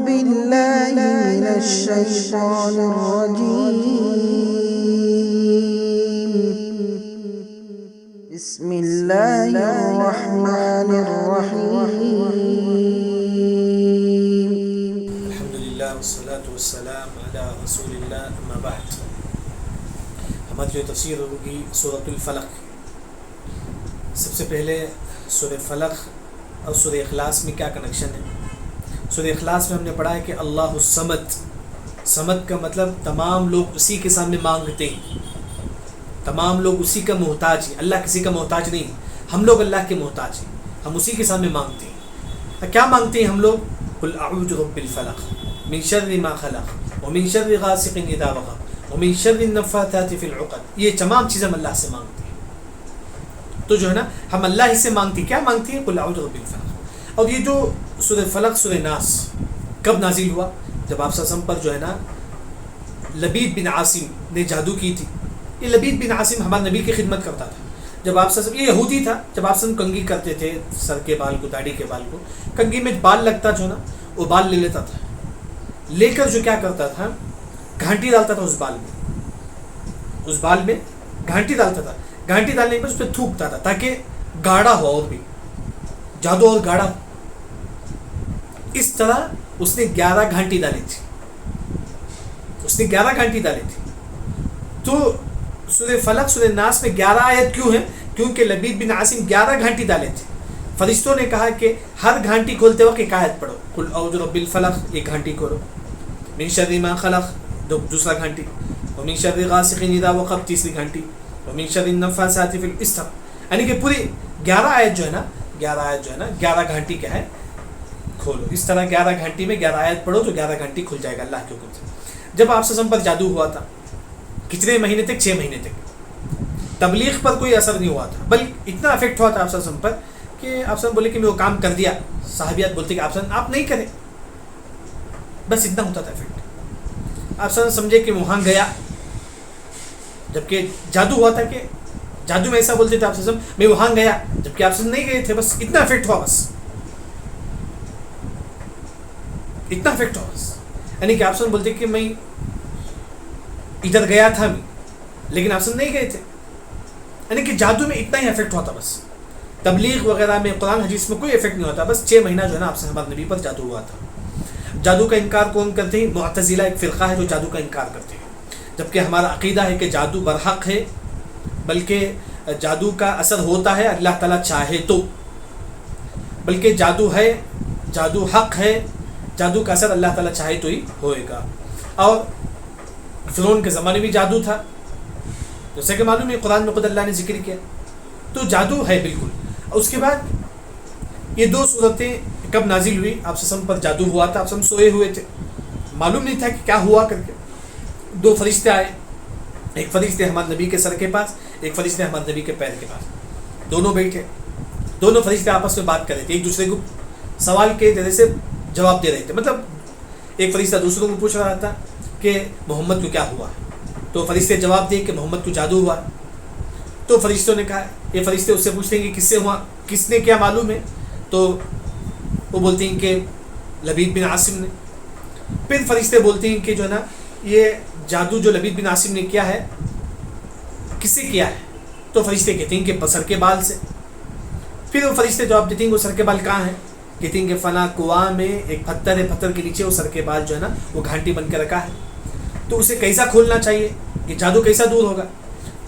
بالله من الشيطان الرجيم بسم الله الرحمن الرحيم الحمد للہ والصلاة والسلام علی رسول اللہ اما بعد. ہماری جو تفسیر ہوگی سورۃ الفلق. سب سے پہلے سورہ فلق اور سورہ اخلاص میں کیا کنیکشن ہے؟ سورہ اخلاص میں ہم نے پڑھا ہے کہ اللہ الصمد. صمد کا مطلب تمام لوگ اسی کے سامنے مانگتے ہیں، تمام لوگ اسی کا محتاج ہیں. اللہ کسی کا محتاج نہیں، ہم لوگ اللہ کے محتاج ہیں، ہم اسی کے سامنے مانگتے ہیں. کیا مانگتے ہیں ہم لوگ؟ قل اعوذ برب الفلق من شر ما خلق ومن شر غاسق اذا وقب ومن شر النفاثات في العقد. یہ تمام چیزیں ہم اللہ سے مانگتے ہیں. تو جو ہے نا ہم اللہ ہی سے مانگتے ہیں. کیا مانگتے ہیں؟ قل اعوذ برب الفلق. اور یہ جو سورہ فلق سورہ ناس کب نازل ہوا؟ جب آپ صلی اللہ علیہ وسلم پر جو ہے نا لبید بن عاصم نے جادو کی تھی. یہ لبید بن عاصم ہمارے نبی کی خدمت کرتا تھا. جب آپ صلی اللہ علیہ وسلم، یہ یہودی تھا، جب آپ صلی اللہ علیہ وسلم کنگھی کرتے تھے سر کے بال کو، داڑھی کے بال کو، کنگھی میں بال لگتا جو نا وہ بال لے لیتا تھا. لے کر جو کیا کرتا تھا، گھانٹی ڈالتا تھا اس بال میں گھانٹی ڈالتا تھا. گھانٹی ڈالنے پر اس پہ تھوکتا تھا تاکہ گاڑا ہو، اور بھی جادو اور گاڑا ہو. اس طرح اس نے 11 گھانٹی ڈالی تھی. تو سورہ فلق سورہ ناس میں 11 آیت کیوں ہیں؟ کیونکہ لبید بن عاصم 11 گھانٹی ڈالے تھے. فرشتوں نے کہا کہ ہر گھانٹی کھولتے وقت ایک آیت پڑھو. قل اعوذ برب الفلق، ایک گھانٹی کھولو. من شر ما خلق، دوسرا گھانٹی. ومن شر غاسق اذا وقب، تیسری گھانٹی. ومن شر النفاثات في العقد. یعنی کہ پوری 11 آیت جو ہے نا 11 گھانٹی کیا ہے، کھولو. اس طرح 11 گھنٹی میں 11 آیت پڑھو تو 11 گھنٹی کھل جائے گا اللہ کے حکم سے. جب آپ سے پر جادو ہوا تھا کتنے مہینے تک؟ 6 مہینے تک. تبلیغ پر کوئی اثر نہیں ہوا تھا، بلکہ اتنا افیکٹ ہوا تھا آپ سے پر کہ آپ سے بولے کہ میں وہ کام کر دیا. صحابیات بولتے کہ آپ نہیں کریں، بس اتنا ہوتا تھا افیکٹ. آپ سمجھے کہ وہاں گیا، جبکہ جادو ہوا تھا. کہ جادو میں ایسا بولتے تھے آپ سے میں وہاں گیا، جبکہ آپ سے نہیں گئے تھے. بس اتنا افیکٹ ہوا، بس اتنا افیکٹ ہوا. یعنی کہ آپ سے بولتے کہ میں ادھر گیا تھا لیکن آپ سے نہیں گئے تھے. یعنی کہ جادو میں اتنا ہی افیکٹ ہوتا. بس تبلیغ وغیرہ میں، قرآن حدیث میں کوئی افیکٹ نہیں ہوتا. بس 6 مہینہ جو ہے نا آپ سے ہمارے نبی پر جادو ہوا تھا. جادو کا انکار کون کرتے ہیں؟ معتزلہ ایک فرقہ ہے جو جادو کا انکار کرتے ہیں. جبکہ ہمارا عقیدہ ہے کہ جادو برحق ہے، بلکہ جادو کا اثر ہوتا ہے اللہ تعالیٰ چاہے تو. بلکہ جادو ہے، جادو حق ہے، جادو کا اثر اللہ تعالیٰ چاہے تو ہی ہوئے گا. اور فرعون کے زمانے میں جادو تھا، جیسے کہ معلوم ہے قرآن میں خود اللہ نے ذکر کیا. تو جادو ہے بالکل. اس کے بعد یہ 2 صورتیں کب نازل ہوئی؟ آپ سے پر جادو ہوا تھا، آپ سے سوئے ہوئے تھے، معلوم نہیں تھا کہ کیا ہوا کر کے. 2 فرشتے آئے، ایک فرشتے ہمارے نبی کے سر کے پاس، ایک فرشتے ہمارے نبی کے پیر کے پاس. دونوں بیٹھے، دونوں فرشتے آپس میں بات کر رہے تھے، ایک دوسرے کو سوال کے ذریعے سے جواب دے رہے تھے. مطلب ایک فرشتہ دوسروں کو پوچھ رہا تھا کہ محمد کو کیا ہوا، تو فرشتے جواب دیں کہ محمد کو جادو ہوا. تو فرشتوں نے کہا، یہ فرشتے اس سے پوچھتے ہیں کہ کس سے ہوا، کس نے کیا معلوم ہے؟ تو وہ بولتے ہیں کہ لبید بن عاصم نے. پھر فرشتے بولتے ہیں کہ جو ہے نا یہ جادو جو لبید بن عاصم نے کیا ہے، کس سے کیا ہے؟ تو فرشتے کہتے ہیں کہ سر کے بال سے. پھر وہ فرشتے جواب دیتے ہیں وہ سر کے بال کہاں ہیں؟ کہتے ہیں کہ فلاں کنواں میں ایک پتھر ہے، پتھر کے نیچے وہ سر کے بال جو ہے نا وہ گھانٹی بن کے رکھا ہے. تو اسے کیسا کھولنا چاہیے، یہ جادو کیسا دور ہوگا؟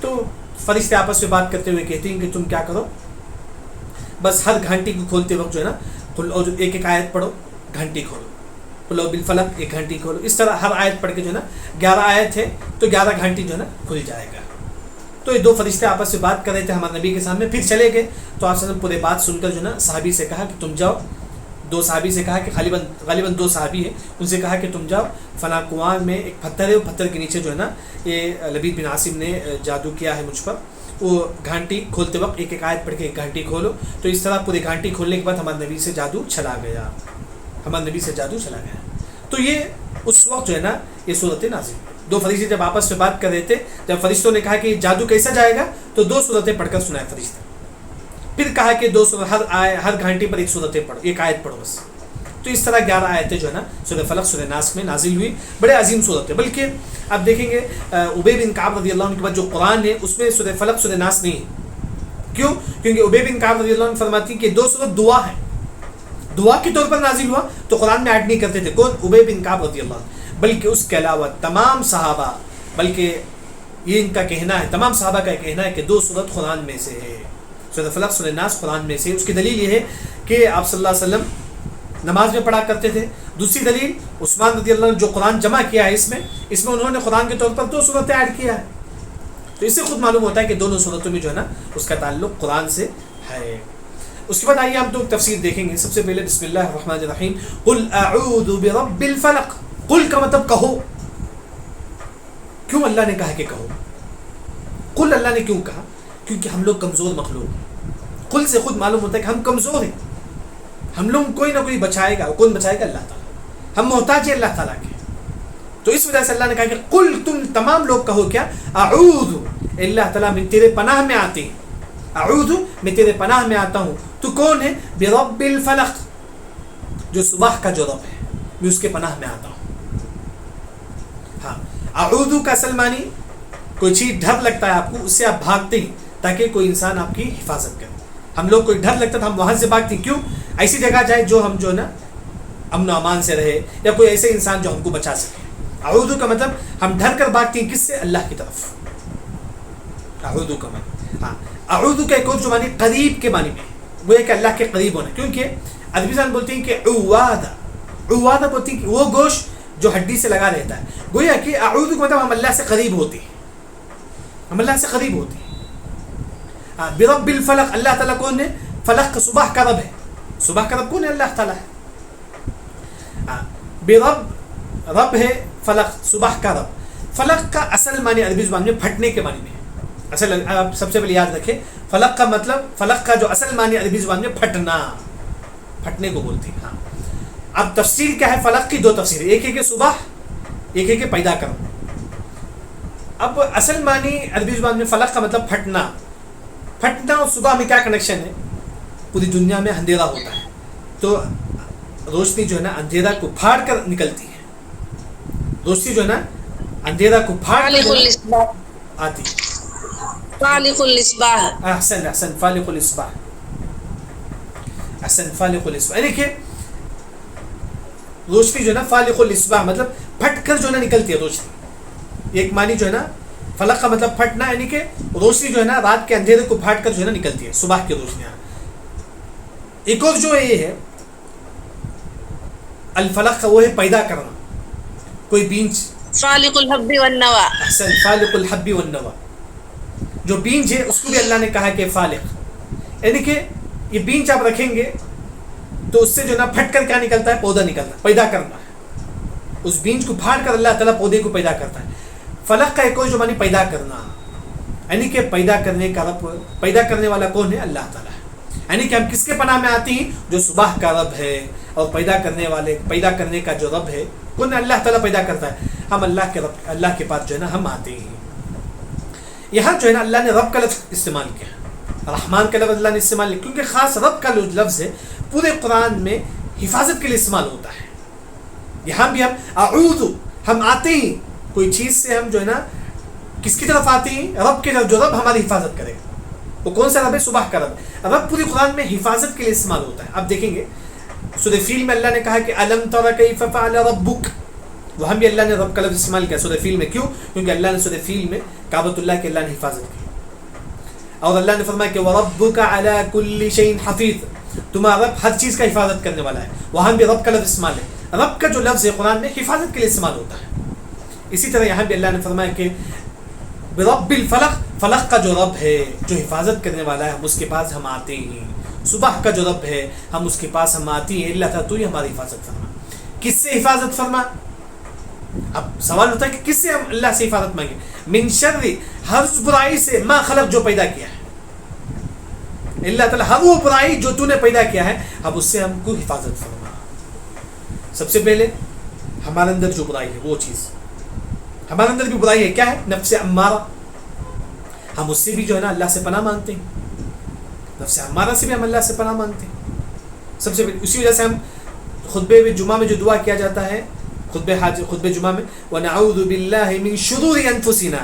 تو فرشتے آپس میں بات کرتے ہوئے کہتے ہیں کہ تم کیا کرو، بس ہر گھانٹی کو کھولتے وقت جو ہے نا ایک ایک آیت پڑھو، گھانٹی کھولو. قل اعوذ بالفلق، ایک گھانٹی کھولو. اس طرح ہر آیت پڑھ کے جو ہے نا 11 آیت ہے تو 11 گھانٹی جو ہے نا کھل جائے گا. تو یہ 2 فرشتے آپس میں بات کر رہے تھے ہمارے نبی کے سامنے. پھر چلے گئے تو آپ نے پورے بات سن کر جو ہے نا صحابی سے کہا کہ تم جاؤ. 2 صحابی سے کہا کہ غالباً 2 صحابی ہیں، ان سے کہا کہ تم جاؤ فلاں کنواں میں ایک پتھر ہے، وہ پتھر کے نیچے جو ہے نا یہ لبید بن عاصم نے جادو کیا ہے مجھ پر، وہ گھانٹی کھولتے وقت ایک ایک آیت پڑھ کے ایک گھانٹی کھولو. تو اس طرح پوری گھانٹی کھولنے کے بعد ہمارے نبی سے جادو چلا گیا. تو یہ اس وقت جو ہے نا یہ صورتیں نازل. 2 فرشتے جب آپس میں بات کر رہے تھے، جب فرشتوں نے کہا کہ جادو کیسا جائے گا تو 2 صورتیں پڑھ کر سنائے فرشتے. پھر کہا کہ 2 ہر گھانٹی پر 1 صورتیں پڑھو، 1 آیت پڑھو بس. تو تو اس طرح 11 آیتیں جو ہے نا سورہ فلق سورہ ناس میں نازل ہوئی. بڑے عظیم صورت ہے. بلکہ آپ دیکھیں گے ابی بن کعب رضی اللہ عنہ کے بعد جو قرآن ہے اس میں سورہ فلق سورہ ناس نہیں ہے. کیوں؟ کیونکہ ابی بن کعب رضی اللہ عنہ فرماتی ہیں کہ 2 سورت دعا ہے, دعا کے طور پر نازل ہوا تو قرآن میں ایڈ نہیں کرتے تھے. کون؟ ابی بن کعب رضی اللہ عنہ. بلکہ اس کے علاوہ تمام صحابہ, بلکہ یہ ان کا کہنا ہے, تمام صحابہ کا کہنا ہے کہ 2 سورت قرآن میں سے ہے, سورہ فلق سورہ ناس قرآن میں سے. اس کی دلیل یہ ہے کہ آپ صلی اللہ علیہ وسلم نماز میں پڑھا کرتے تھے. دوسری دلیل عثمان رضی اللہ عنہ جو قرآن جمع کیا ہے اس میں انہوں نے قرآن کے طور پر 2 سورتیں ایڈ کیا ہے. تو اس سے خود معلوم ہوتا ہے کہ دونوں صورتوں میں جو ہے نا اس کا تعلق قرآن سے ہے. اس کے بعد آئیے ہم تو تفسیر دیکھیں گے. سب سے پہلے بسم اللہ الرحمن الرحیم. قل اعوذ برب الفلق. قل کا مطلب کہو. کیوں اللہ نے کہا کہ کہو؟ قل اللہ نے کیوں کہا؟ کیونکہ ہم لوگ کمزور مخلوق ہیں. قل سے خود معلوم ہوتا ہے کہ ہم کمزور ہیں, ہم لوگ کوئی نہ کوئی بچائے گا. کون بچائے گا؟ اللہ تعالیٰ. ہم محتاج ہیں اللہ تعالیٰ کے. تو اس وجہ سے اللہ نے کہا کہ قل, تم تمام لوگ کہو کیا؟ اعوذ, اللہ تعالیٰ میں تیرے پناہ میں آتے ہیں. اعوذ, میں تیرے پناہ میں آتا ہوں. تو کون ہے؟ برب الفلق, جو صبح کا جو رب ہے, میں اس کے پناہ میں آتا ہوں. ہاں, اعوذ کا اصل معنی کوئی چیز ڈر لگتا ہے آپ کو, اس سے آپ بھاگتے ہیں تاکہ کوئی انسان آپ کی حفاظت کرے. ہم لوگ کوئی ڈر لگتا تھا ہم وہاں سے بھاگتے ہیں. کیوں؟ ایسی جگہ جائے جو ہم جو نا امن و امان سے رہے, یا کوئی ایسے انسان جو ہم کو بچا سکے. اعوذ کا مطلب ہم ڈر کر بھاگتے ہیں کس سے؟ اللہ کی طرف. اعوذ کا مطلب, ہاں, اعوذ کا ایک اور جو معنی قریب کے معنی میں, وہ ہے کہ اللہ کے قریب ہونا. کیونکہ عربی زبان بولتے ہیں کہ عوادہ, عوادہ بولتے ہیں کہ وہ گوشت جو ہڈی سے لگا رہتا ہے. گویا کہ اعوذ کا مطلب ہم اللہ سے قریب ہوتے ہیں, ہم اللہ سے قریب ہوتے ہیں. ہاں, برب الفلق, اللہ تعالیٰ کون ہے؟ فلق صبح کا رب ہے. صبح کا رب کون ہے؟ اللہ تعالیٰ ہے. ہاں, برب رب ہے, فلق صبح کا رب. فلق کا اصل معنی عربی زبان میں پھٹنے کے معنی میں ہے. اصل آپ سب سے پہلے یاد رکھیں, فلق کا مطلب, فلق کا جو اصل معنی عربی زبان میں پھٹنا, پھٹنے کو بولتے ہیں. ہاں, اب تفسیر کیا ہے فلق کی؟ 2 تفسیر, ایک ہے کہ صبح, ایک ہے کہ پیدا کرنا. اب اصل معنی عربی زبان میں فلق کا مطلب پھٹنا. پھٹنا اور صبح میں کیا کنیکشن ہے؟ پوری دنیا میں اندھیرا ہوتا ہے تو روشنی جو ہے نا اندھیرا کو پھاڑ کر نکلتی ہے. روشنی جو ہے نا اندھیرا کو پھاڑ کر آتی ہے. فالق الاصباح. احسن احسن, فالق الاصباح, احسن, فالق الاصباح. یعنی کہ روشنی جو ہے نا فالق الاصباح مطلب پھٹ کر جو ہے نا نکلتی ہے روشنی. ایک معنی جو ہے نا فلق کا مطلب پھٹنا, یعنی کہ روشنی جو ہے نا رات کے اندھیرے کو پھاٹ کر جو ہے نا نکلتی ہے, صبح کی روشنیاں. ایک اور جو یہ ہے الفلق کا, وہ ہے پیدا کرنا. کوئی بیج, فالق الحب والنوى. احسن, فالق الحب والنوى, جو بیج ہے اس کو بھی اللہ نے کہا کہ فالق, یعنی کہ یہ بیج آپ رکھیں گے تو اس سے جو ہے نا پھٹ کر کیا نکلتا ہے؟ پودا نکلتا ہے, پیدا کرنا ہے. اس بیج کو پھاڑ کر اللہ تعالیٰ پودے کو پیدا کرتا ہے. فلق کا ایک اور جو معنی پیدا کرنا, یعنی کہ پیدا کرنے کا رب, پیدا کرنے والا کون ہے؟ اللہ تعالیٰ ہے. یعنی کہ ہم کس کے پناہ میں آتے ہیں؟ جو صبح کا رب ہے, اور پیدا کرنے والے, پیدا کرنے کا جو رب ہے کون ہے؟ اللہ تعالیٰ پیدا کرتا ہے. ہم اللہ کے رب, اللہ کے پاس جو ہے نا ہم آتے ہیں. یہاں جو ہے نا اللہ نے رب کا لفظ استعمال کیا, رحمان کا لفظ اللہ نے استعمال کیا, کیونکہ خاص رب کا لفظ ہے پورے قرآن میں حفاظت کے لیے استعمال ہوتا ہے. یہاں بھی ہم اعوذ, ہم آتے ہیں کوئی چیز سے, ہم جو ہے نا کس کی طرف آتے ہیں؟ رب کی طرف, جو رب ہماری حفاظت کرے گا. وہ کون سا رب ہے؟ صبح کا رب. رب پوری قرآن میں حفاظت کے لیے استعمال ہوتا ہے. اب دیکھیں گے سورہ فیل میں اللہ نے کہا کہ الم تر کیف فعل ربک, وہاں بھی اللہ نے رب کا لفظ استعمال کیا سورہ فیل میں. کیوں؟ کیونکہ اللہ نے سورہ فیل میں کعبۃ اللہ کی اللہ نے حفاظت کی, اور اللہ نے فرمایا کہ وَرَبُّكَ عَلَى كُلِّ شَيْءٍ حَفِيظٌ, تمہارا رب ہر چیز کا حفاظت کرنے والا ہے. وہاں بھی رب کا لفظ استعمال ہے. رب کا جو لفظ ہے قرآن میں حفاظت کے لیے استعمال ہوتا ہے. اسی طرح یہاں بھی اللہ نے فرمایا کہ برب الفلق, فلق کا جو رب ہے جو حفاظت کرنے والا ہے, ہم اس کے پاس ہم آتے ہیں. صبح کا جو رب ہے ہم اس کے پاس ہم آتے ہیں. اللہ تعالیٰ تو ہی ہماری حفاظت فرما. کس سے حفاظت فرما؟ اب سوال ہوتا ہے کہ کس سے ہم اللہ سے حفاظت مانگیں؟ من شر, ہر برائی سے, ما خلق, جو پیدا کیا ہے. اللہ تعالیٰ ہر وہ برائی جو تو نے پیدا کیا ہے, اب اس سے ہم کو حفاظت فرما. سب سے پہلے ہمارے اندر جو برائی ہے وہ چیز, ہمارے اندر بھی برائی ہے, کیا ہے؟ نفس امارہ. ہم اس سے بھی جو ہے نا اللہ سے پناہ مانگتے ہیں. نفس امارہ سے بھی ہم اللہ سے پناہ مانگتے ہیں. سب سے پہلے اسی وجہ سے ہم خطبے جمعہ میں جو دعا کیا جاتا ہے خطبہ جمعہ میں وَنَعُوذُ بِاللَّهِ مِن شُرُورِ أَنفُسِنَا،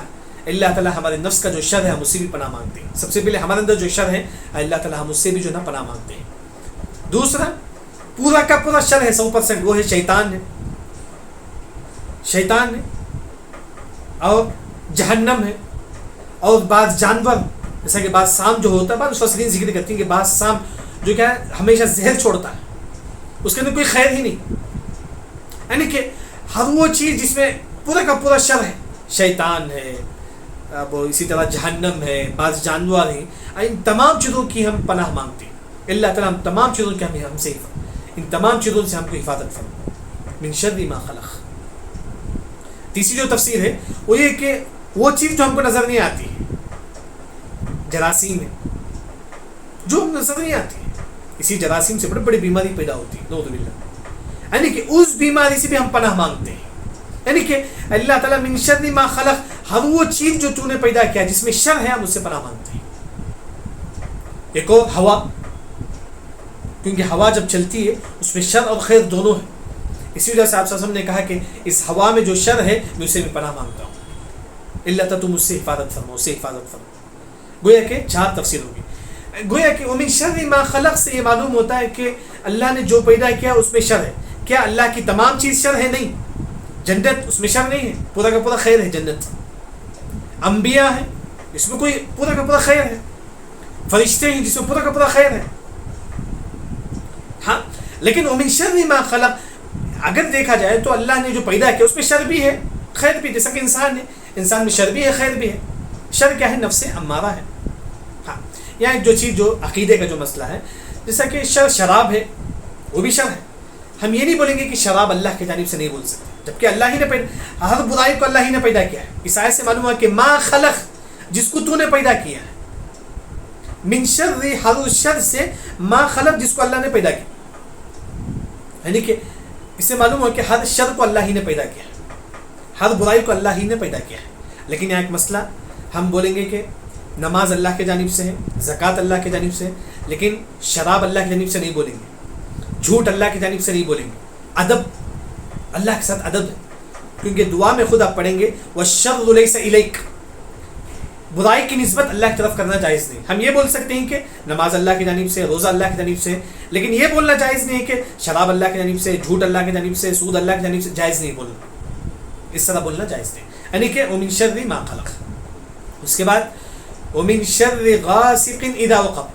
اللہ تعالیٰ ہمارے نفس کا جو شر ہے ہم اس سے بھی پناہ مانگتے ہیں. سب سے پہلے ہمارے اندر جو شر ہے اللہ تعالیٰ ہم اس سے بھی جو نا پناہ مانگتے ہیں. دوسرا پورا کا پورا شر ہے 100%، وہ ہے شیطان ہے اور جہنم ہے اور بعض جانور، جیسا کہ بعض سام جو ہوتا ہے، بعض مفسرین ذکر کرتی ہیں کہ بعض سام جو کیا ہے ہمیشہ زہر چھوڑتا ہے، اس کے اندر کوئی خیر ہی نہیں. یعنی کہ ہر وہ چیز جس میں پورا کا پورا شر ہے، شیطان ہے، اب اسی طرح جہنم ہے، بعض جانور ہیں، ان تمام چیزوں کی ہم پناہ مانگتے ہیں. اللہ تعالیٰ ہم تمام چیزوں کی ہم سے ان تمام چیزوں سے ہم کو حفاظت فرما من شر ما خلق. تیسری جو تفسیر ہے وہ یہ کہ وہ چیز جو ہم کو نظر نہیں آتی ہے، جراثیم ہے جو ہم نظر نہیں آتی ہے، اسی جراثیم سے بڑی بڑی بیماری پیدا ہوتی ہے نعوذ باللہ. یعنی کہ اس بیماری سے بھی ہم پناہ مانگتے ہیں. یعنی کہ اللہ تعالیٰ من شر ما خلق، ہر وہ چیز جو تو نے پیدا کیا جس میں شر ہے ہم اس سے پناہ مانگتے ہیں. ایک اور ہوا، کیونکہ ہوا جب چلتی ہے اس میں شر اور خیر دونوں ہیں. اسی وجہ سے آپ صلی اللہ علیہ وسلم نے کہا کہ اس ہوا میں جو شر ہے میں اسے بھی پناہ مانگتا ہوں، اللہ تعالیٰ تم اس سے حفاظت فرما، اس سے حفاظت فرما. گویا کہ 4 تفسیر ہوگی. گویا کہ ومن شر ما خلق سے یہ معلوم ہوتا ہے کہ اللہ نے جو پیدا کیا اس میں شر ہے. کیا اللہ کی تمام چیز شر ہے؟ نہیں. جنت اس میں شر نہیں ہے، پورا کا پورا خیر ہے. جنت انبیاء ہیں، اس میں کوئی پورا کا پورا خیر ہے. فرشتے ہیں جس میں پورا کا پورا خیر ہے. ہاں، لیکن ومن شر ما خلق اگر دیکھا جائے تو اللہ نے جو پیدا کیا اس میں شر بھی ہے خیر بھی. جیسا کہ انسان ہے، انسان میں شر بھی ہے خیر بھی ہے. شر کیا ہے؟ نفس امارہ ہے. ہاں، یہاں ایک جو چیز جو عقیدے کا جو مسئلہ ہے، جیسا کہ شراب ہے وہ بھی شر ہے. ہم یہ نہیں بولیں گے کہ شراب اللہ کی جانب سے نہیں بول سکتے، جبکہ اللہ ہی نے پیدا، ہر برائی کو اللہ ہی نے پیدا کیا ہے. اس آیت سے معلوم ہوا کہ ما خلق، جس کو تو نے پیدا کیا ہے، من شر، ہر شر سے، ما خلق جس کو اللہ نے پیدا کیا. یعنی کہ اس سے معلوم ہوا کہ ہر شر کو اللہ ہی نے پیدا کیا ہے، ہر برائی کو اللہ ہی نے پیدا کیا ہے. لیکن یہاں ایک مسئلہ، ہم بولیں گے کہ نماز اللہ کی جانب سے ہے، زکوٰۃ اللہ کی جانب سے ہے، لیکن شراب اللہ کی جانب سے نہیں بولیں گے، جھوٹ اللہ کی جانب سے نہیں بولیں گے. ادب، اللہ کے ساتھ ادب ہے، کیونکہ دعا میں خود آپ پڑھیں گے وَالشَّرُّ لَيْسَ إِلَيْكَ، برائی کی نسبت اللہ کی طرف کرنا جائز نہیں. ہم یہ بول سکتے ہیں کہ نماز اللہ کی جانب سے، روزہ اللہ کی جانب سے، لیکن یہ بولنا جائز نہیں ہے کہ شراب اللہ کی جانب سے، جھوٹ اللہ کی جانب سے، سود اللہ کی جانب سے. جائز نہیں بولنا، اس طرح بولنا جائز نہیں. یعنی کہ وَمِن شَرِّ مَا خَلَقَ. اس کے بعد وَمِن شَرِّ غَاسِقٍ إِذَا وَقَبَ.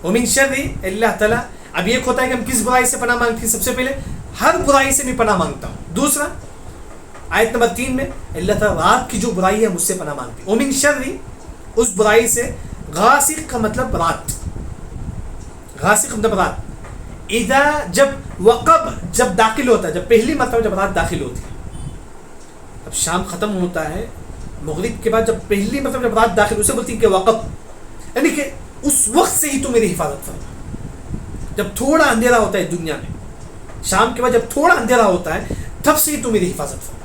وَمِن شَرِّ، اللہ تعالیٰ، اب یہ ہوتا ہے کہ ہم کس برائی سے پناہ مانگتے ہیں؟ سب سے پہلے ہر برائی سے بھی پناہ مانگتا ہوں. دوسرا آیت نمبر 3 میں اللہ تعالیٰ رات کی جو برائی ہے مجھ سے پناہ مانگتے ہیں. وَمِن شَرِّ، اس برائی سے، غاسق کا مطلب رات، غاسق مطلب رات. اذا، جب، وقب جب داخل ہوتا ہے، جب پہلی مرتبہ جب رات داخل ہوتی ہے، اب شام ختم ہوتا ہے، مغرب کے بعد جب پہلی مرتبہ جب رات داخل، اسے بولتی ہے کہ وقب. یعنی کہ اس وقت سے ہی تو میری حفاظت فرما. جب تھوڑا اندھیرا ہوتا ہے دنیا میں، شام کے بعد جب تھوڑا اندھیرا ہوتا ہے، تب سے ہی تو میری حفاظت فرما.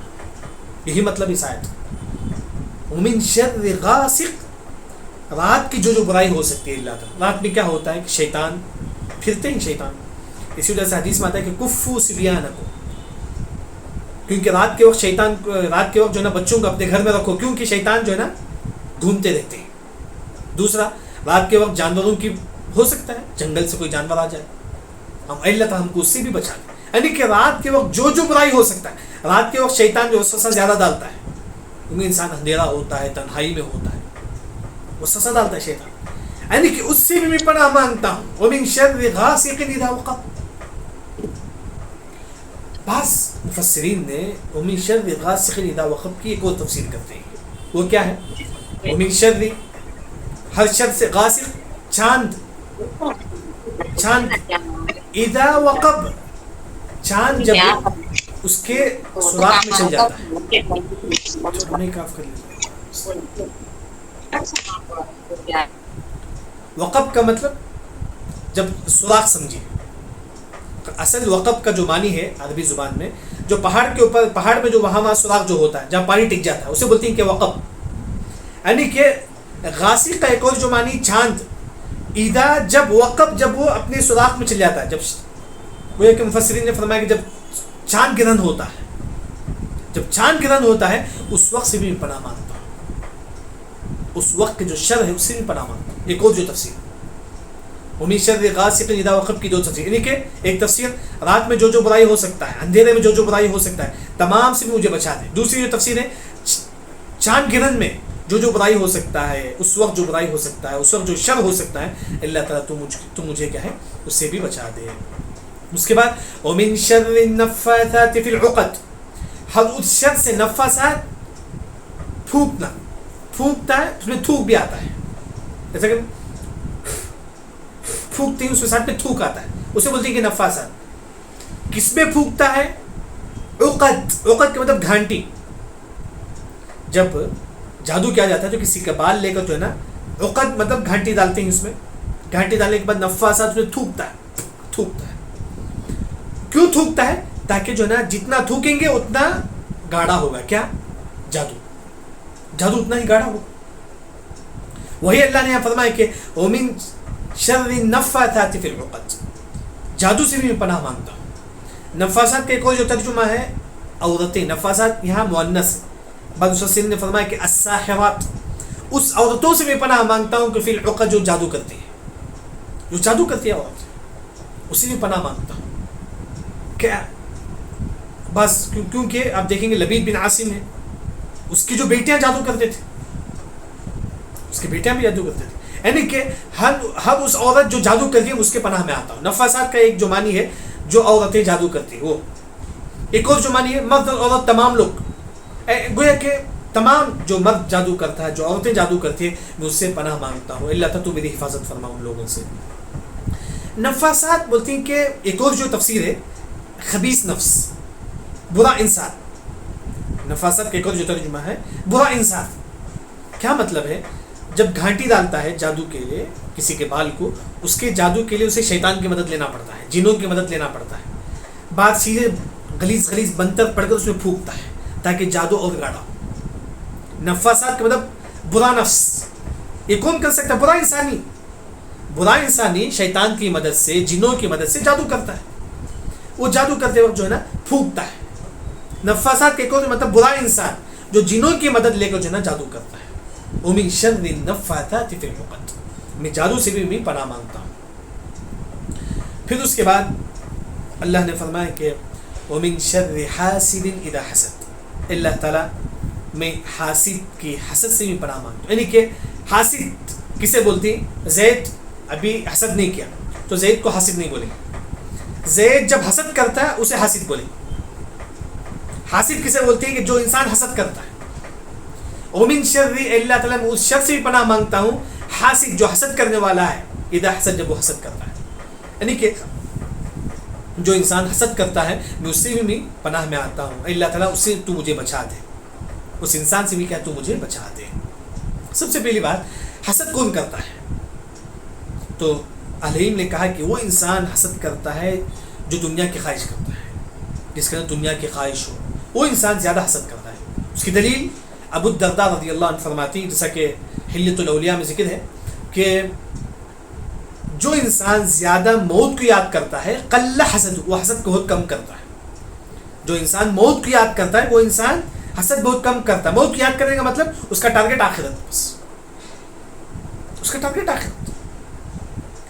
یہی مطلب اس آیت. ومن شر غاسق، رات کی جو برائی ہو سکتی ہے اللہ تعالیٰ. رات میں کیا ہوتا ہے کہ شیطان پھرتے ہیں، شیطان. اسی وجہ سے حدیث میں آتا ہے کہ کفو صبیانکم، کیونکہ رات کے وقت شیطان، رات کے وقت جو ہے نا بچوں کو اپنے گھر میں رکھو، کیونکہ شیطان جو ہے نا گھومتے رہتے ہیں. دوسرا، رات کے وقت جانوروں کی، ہو سکتا ہے جنگل سے کوئی جانور آ جائے، ہم اللہ تعالیٰ ہم کو اس سے بھی بچا لیں. یعنی کہ رات کے وقت جو برائی ہو سکتا ہے، رات کے وقت شیطان جو وسوسہ زیادہ ڈالتا ہے، کیونکہ انسان اندھیرا ہوتا ہے، تنہائی میں ہوتا ہے، وسوسہ ڈالتا ہے شیطان. یعنی کہ اس سے بھی میں پناہ مانگتا ہوں. ومن شر غاسق اذا وقب. بعض مفسرین نے ومن شر غاسق اذا وقب کی ایک اور تفسیر کرتے ہیں. وہ کیا ہے؟ ومن شر، ہر شر سے، غاسق چاند، چاند، اذا وقب، چاند جب اس کے سوراخ میں چل جاتا ہے. ہمیں کاف کر لیتے. وقب کا مطلب جب سوراخ سمجھیے. اصل وقب کا جو معنی ہے عربی زبان میں، جو پہاڑ کے اوپر، پہاڑ میں جو وہاں سوراخ جو ہوتا ہے جہاں پانی ٹک جاتا ہے، اسے بولتے ہیں کہ وقب. یعنی کہ غاسق کا ایک اور جو معنی چاند. اذا، جب، وقب جب وہ اپنے سوراخ میں چل جاتا ہے، جب وہ کہ مفسرین نے فرمایا کہ جب چاند گرہن ہوتا ہے، جب چاند گرہن ہوتا ہے اس وقت سے بھی میں پناہ مانگتا ہوں، اس وقت کے جو شر ہے اس سے بھی پناہ مانگتا ہوں۔ ایک اور جو تفسیر وَمِن شَرِّ غَاسِقٍ إِذَا وَقَبَ کی دو تفسیر، یعنی کہ ایک تفسیر رات میں جو برائی ہو سکتا ہے، اندھیرے میں جو برائی ہو سکتا ہے تمام سے بھی مجھے بچا دے۔ دوسری جو تفسیر ہے چاند گرہن میں جو برائی ہو سکتا ہے، اس وقت جو برائی ہو سکتا ہے، اس وقت جو شر ہو سکتا ہے، اللہ تعالیٰ تو مجھے کیا ہے اس سے بھی بچا دے۔ اس کے بعد وَمِن شَرِّ النَّفَّاثَاتِ فِي الْعُقَدِ، ہر اس شر سے، نفاسات پھونکنا، پھونکتا ہے اس میں تھوک بھی آتا ہے، جیسا کہ پھونکتے ہیں اس کے ساتھ میں تھوک آتا ہے، اسے بولتے ہیں کہ نفاسات۔ کس میں پھونکتا ہے؟ عقد، عقد کے مطلب گھانٹی۔ جب جادو کیا جاتا ہے تو کسی کا بال لے کر جو ہے نا عقد مطلب گھانٹی ڈالتے ہیں، اس میں گھانٹی ڈالنے کے بعد نفاسات اس میں تھوکتا ہے۔ کیوں تھوکتا ہے؟ تاکہ جو ہے نا جتنا تھوکیں گے اتنا گاڑھا ہوگا۔ کیا؟ جادو اتنا ہی گاڑھا ہوگا۔ وہی اللہ نے یہاں فرمایا کہ وَمِن شَرِّ النَّفَّاثَاتِ فِي الْعُقَدِ، جادو سے بھی میں پناہ مانگتا ہوں۔ نفاسات کا ایک اور جو ترجمہ ہے عورتیں، نفاسات یہاں مؤنث ہے۔ بعض مفسرین نے فرمایا کہ الساحرات، اس عورتوں سے میں پناہ مانگتا ہوں کہ فی العقد، جو جادو کرتی ہے، جو جادو کرتی ہے عورت، اسی میں پناہ مانگتا ہوں۔ کیا بس کیونکہ آپ دیکھیں گے لبید بن عاصم ہے، اس کی جو بیٹیاں جادو کرتے تھے، اس کی بیٹیاں بھی جادو کرتے تھے، یعنی کہ ہر اس عورت جو جادو کرتی ہے اس کے پناہ میں آتا ہوں۔ نفاسات کا ایک جو معنی ہے جو عورتیں جادو کرتی ہیں وہ، ایک اور جو معنی ہے مرد اور عورت تمام لوگ، گویا کہ تمام جو مرد جادو کرتا ہے، جو عورتیں جادو کرتی ہیں، میں اس سے پناہ مانگتا ہوں، اللہ تعالیٰ تو میری حفاظت فرما ان لوگوں سے۔ نفاسات بولتے ہیں کہ ایک اور جو تفسیر ہے خبیث نفس، برا انسان۔ نفاسات کا ایک اور جو ترجمہ ہے برا انسان۔ کیا مطلب ہے؟ جب گھانٹی ڈالتا ہے جادو کے لیے کسی کے بال کو، اس کے جادو کے لیے اسے شیطان کی مدد لینا پڑتا ہے، جنوں کی مدد لینا پڑتا ہے، بعد سیدھے غلیظ منتر پڑھ کر اس میں پھونکتا ہے تاکہ جادو اور گاڑھا ہو۔ نفاسات کا مطلب برا نفس۔ یہ کون کر سکتا ہے؟ برا انسانی شیطان کی مدد سے، جنوں کی مدد سے جادو کرتا ہے۔ وہ جادو کرتے وقت جو ہے نا پھونکتا ہے۔ نفاسات کے ایک اور مطلب برا انسان جو جنوں کی مدد لے کر جو ہے نا جادو کرتا ہے۔ وَمِن شَرِّ النَّفَّاثَاتِ فِي الْعُقَدِ، میں جادو سے بھی میں پناہ مانگتا ہوں۔ پھر اس کے بعد اللہ نے فرمایا کہ وَمِن شَرِّ حَاسِدٍ إِذَا حَسَدَ، اللہ تعالیٰ میں حاسد کی حسد سے بھی پناہ مانگتا ہوں۔ یعنی کہ حاسد کسے بولتی؟ زید ابھی حسد نہیں کیا تو زید کو حاسد نہیں بولیں، زید جب حسد کرتا ہے اسے حاسد بولیں۔ حاسد کسے بولتی ہے؟ کہ جو انسان حسد کرتا ہے۔ ومن شر، اللہ تعالیٰ میں اس شر سے بھی پناہ مانگتا ہوں، حاسد جو حسد کرنے والا ہے، اذا حسد جب وہ حسد کرتا ہے، یعنی کہ جو انسان حسد کرتا ہے میں اس سے بھی میں پناہ میں آتا ہوں، اللہ تعالیٰ اس سے تو مجھے بچا دے، اس انسان سے بھی کیا تو مجھے بچا دے۔ سب سے پہلی بات حسد کون کرتا ہے؟ تو علیم نے کہا کہ وہ انسان حسد کرتا ہے جو دنیا کی خواہش کرتا ہے، جس کے اندر دنیا کی خواہش ہو، وہ انسان زیادہ حسد کرتا ہے۔ اس کی دلیل ابو الدرداء رضی اللہ عنہ فرماتی ہیں، جیسا کہ حلیۃ الاولیاء میں ذکر ہے کہ جو انسان زیادہ موت کو یاد کرتا ہے قل حسد، وہ حسد کو بہت کم کرتا ہے۔ جو انسان موت کو یاد کرتا ہے وہ انسان حسد بہت کم کرتا ہے۔ موت کو یاد کرنے کا مطلب اس کا ٹارگٹ آخرت، بس اس کا ٹارگٹ آخرت،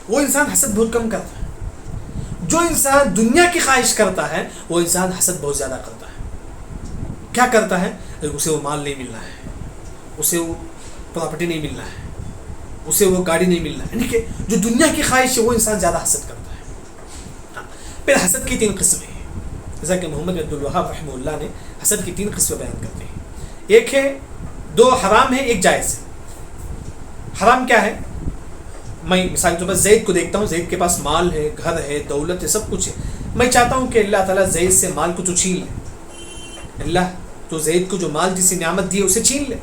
وہ انسان حسد بہت کم کرتا ہے۔ جو انسان دنیا کی خواہش کرتا ہے وہ انسان حسد بہت زیادہ کرتا ہے۔ کیا کرتا ہے؟ اسے وہ مال نہیں ملنا ہے، اسے وہ پراپرٹی نہیں ملنا ہے، اسے وہ گاڑی نہیں ملنا ہے، یعنی کہ جو دنیا کی خواہش ہے وہ انسان زیادہ حسد کرتا ہے۔ پھر حسد کی 3 قسمیں ہیں، جیسا کہ محمد عبد الوہاب رحمہ اللہ نے حسد کی 3 قسمیں بیان کرتے ہیں۔ ایک ہے 2 حرام ہے، 1 جائز ہے۔ حرام کیا ہے؟ میں مثال کے طور پر زید کو دیکھتا ہوں، زید کے پاس مال ہے، گھر ہے، دولت ہے، سب کچھ ہے، میں چاہتا ہوں کہ اللہ تعالیٰ زید سے مال کو تو چھین لے، اللہ تو زید کو جو مال جسی نعمت دی ہے اسے چھین لے،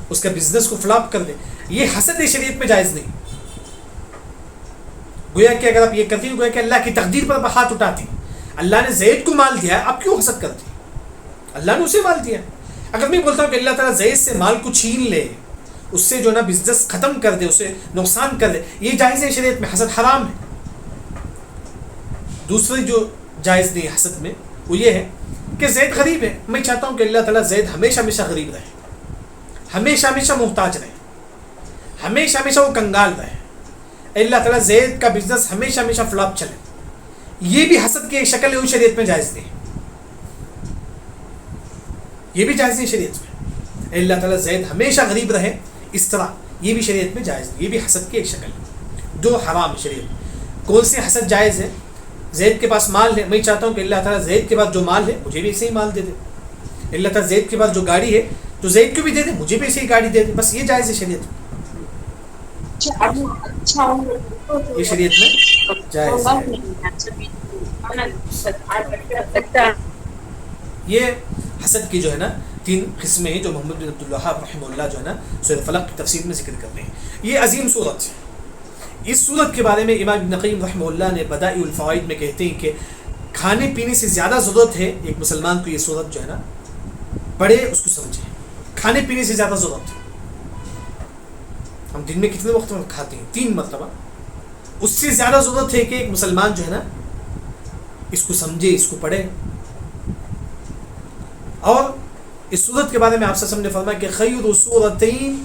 اس کا بزنس کو فلاپ کر دے۔ یہ حسد شریعت میں جائز نہیں۔ گویا کہ اگر آپ یہ کرتی ہیں گویا کہ اللہ کی تقدیر پر ہاتھ اٹھاتی، اللہ نے زید کو مال دیا ہے آپ کیوں حسد کرتی؟ اللہ نے اسے مال دیا۔ اگر میں بولتا ہوں کہ اللہ تعالیٰ زید سے مال کو چھین لے، اس سے جو نا بزنس ختم کر دے، اسے نقصان کر دے، یہ جائز ہے شریعت میں، حسد حرام ہے۔ دوسری جو جائز نہیں حسد میں وہ یہ ہے کہ زید غریب ہے، میں چاہتا ہوں کہ اللہ تعالیٰ زید ہمیشہ ہمیشہ غریب رہے، ہمیشہ ہمیشہ محتاج رہے، ہمیشہ ہمیشہ وہ کنگال رہے، اللہ تعالیٰ زید کا بزنس ہمیشہ ہمیشہ فلاپ چلے. یہ بھی حسد کی ایک شکل ہے، وہ شریعت میں جائز نہیں، یہ بھی جائز نہیں شریعت میں. اللہ تعالیٰ زید ہمیشہ غریب رہے اس طرح، یہ بھی شریعت میں جائز نہیں، یہ بھی حسد کی ایک شکل ہے جو حرام ہے شریعت میں. کون سی حسد جائز ہے؟ زید کے پاس مال ہے، میں چاہتا ہوں کہ اللہ تعالیٰ زید کے پاس جو مال ہے مجھے بھی ایسے ہی مال دے دے. اللہ تعالیٰ زید کے پاس جو گاڑی ہے تو زید کو بھی دے دے، مجھے بھی ایسے ہی گاڑی دے دے. بس یہ جائز ہے شریعت میں، یہ شریعت میں جائز ہے. یہ حسد کی جو ہے نا 3 قسمیں ہیں جو محمد بن عبد الوہاب رحمہ اللہ جو ہے نا سورۃ فلق کی تفسیر میں ذکر کرتے ہیں. یہ عظیم صورت ہے. اس صورت کے بارے میں امام ابن قیم رحمہ اللہ نے بدائع الفوائد میں کہتے ہیں کہ کھانے پینے سے زیادہ ضرورت ہے ایک مسلمان کو یہ صورت جو ہے نا پڑھے، اس کو سمجھے. کھانے پینے سے زیادہ ضرورت ہے. ہم دن میں کتنے وقت کھاتے ہیں؟ 3 مرتبہ. اس سے زیادہ ضرورت ہے کہ ایک مسلمان جو ہے نا اس کو سمجھے، اس کو پڑھے. اور اس صورت کے بارے میں آپ سے نے فرمایا کہ خیر سورتین،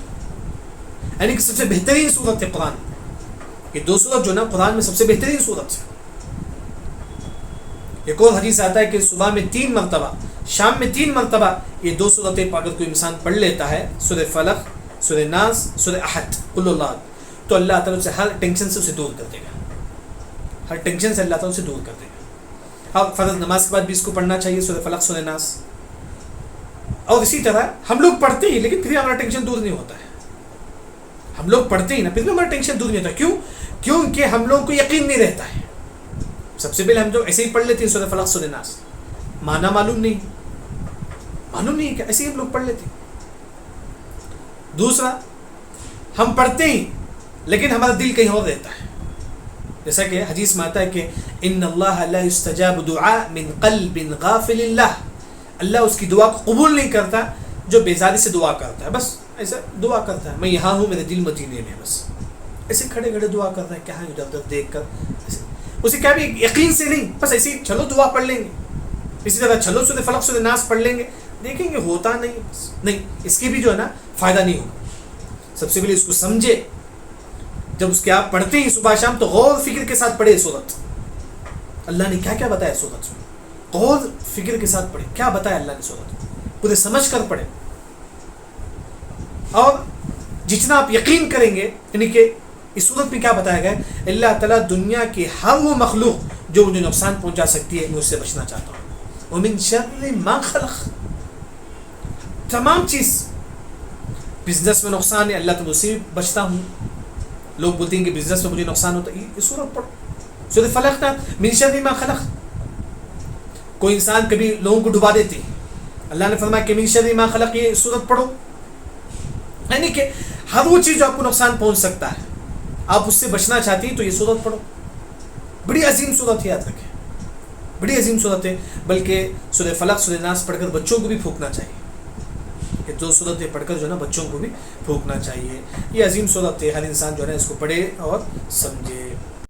یعنی کہ سب سے بہترین صورت ہے قرآن. یہ 2 صورت جو نا قرآن میں سب سے بہترین صورت ہے. ایک اور حدیث آتا ہے کہ صبح میں 3 مرتبہ، شام میں 3 مرتبہ یہ 2 صورتیں اگر کوئی انسان پڑھ لیتا ہے، سورہ فلق، سورہ ناس، سورہ احد، قل اللہ، تو اللہ تعالیٰ سے ہر ٹینشن سے اسے دور کر دے گا. ہر ٹینشن سے اللہ تعالیٰ اسے دور کر دے گا. اب فرض نماز کے بعد بھی اس کو پڑھنا چاہیے سورہ فلق، سورہ ناس. اور اسی طرح ہم لوگ پڑھتے ہی لیکن پھر ہمارا ٹینشن دور نہیں ہوتا ہے. ہم لوگ پڑھتے ہی نا پھر بھی ہمارا ٹینشن دور نہیں ہوتا. کیوں؟ کیونکہ ہم لوگوں کو یقین نہیں رہتا ہے. سب سے پہلے ہم جو ایسے ہی پڑھ لیتے ہیں سورہ فلق، سورہ ناس، معنی معلوم نہیں کہ ایسے ہی ہم لوگ پڑھ لیتے ہیں. دوسرا، ہم پڑھتے ہی لیکن ہمارا دل کہیں اور رہتا ہے. جیسا کہ حدیث میں آتا ہے کہ ان اللہ لا یستجاب دعاء من قلب غافل اللہ، اللہ اس کی دعا کو قبول نہیں کرتا جو بیزاری سے دعا کرتا ہے. بس ایسا دعا کرتا ہے، میں یہاں ہوں، میرے دل مدینے میں، بس ایسے کھڑے کھڑے دعا کرتا ہے، کہاں ادھر ادھر دیکھ کر. اسے کیا بھی یقین سے نہیں، بس ایسے ہی چلو دعا پڑھ لیں گے، اسی طرح چلو سورہ فلق، سورہ ناس پڑھ لیں گے، دیکھیں گے ہوتا نہیں. اس کی بھی جو ہے نا فائدہ نہیں ہوگا. سب سے پہلے اس کو سمجھے. جب اس کے آپ پڑھتے ہیں صبح شام تو غور فکر کے ساتھ پڑھے صورت. اللہ نے کیا کیا بتایا صورت میں، غور فکر کے ساتھ پڑھے. کیا بتایا اللہ نے صورت، پورے سمجھ کر پڑھے. اور جتنا آپ یقین کریں گے، یعنی کہ اس صورت میں کیا بتایا گیا ہے، اللہ تعالیٰ دنیا کی ہر وہ مخلوق جو مجھے نقصان پہنچا سکتی ہے میں اس سے بچنا چاہتا ہوں. ومن شر ما خلق، تمام چیز. بزنس میں نقصان ہے، اللہ تو مجھ سے بچتا ہوں. لوگ بولتے ہیں کہ بزنس میں مجھے نقصان ہوتا ہے، یہ صورت پڑھو سورہ فلق نا، من شر ما خلق. کوئی انسان کبھی لوگوں کو ڈبا دیتے ہیں، اللہ نے فرمایا کہ من شر ما خلق، یہ صورت پڑھو. یعنی کہ ہر وہ چیز جو آپ کو نقصان پہنچ سکتا ہے، آپ اس سے بچنا چاہتی ہیں تو یہ صورت پڑھو. بڑی عظیم صورت ہے، یاد رکھیں، بڑی عظیم صورت ہے. بلکہ سورہ فلق، سورہ ناس پڑھ کر بچوں کو بھی پھونکنا چاہیے. یہ 2 صورتیں پڑھ کر جو ہے نا بچوں کو بھی پھونکنا چاہیے. یہ عظیم صورت ہے، ہر انسان جو ہے نا اس کو پڑھے اور سمجھے.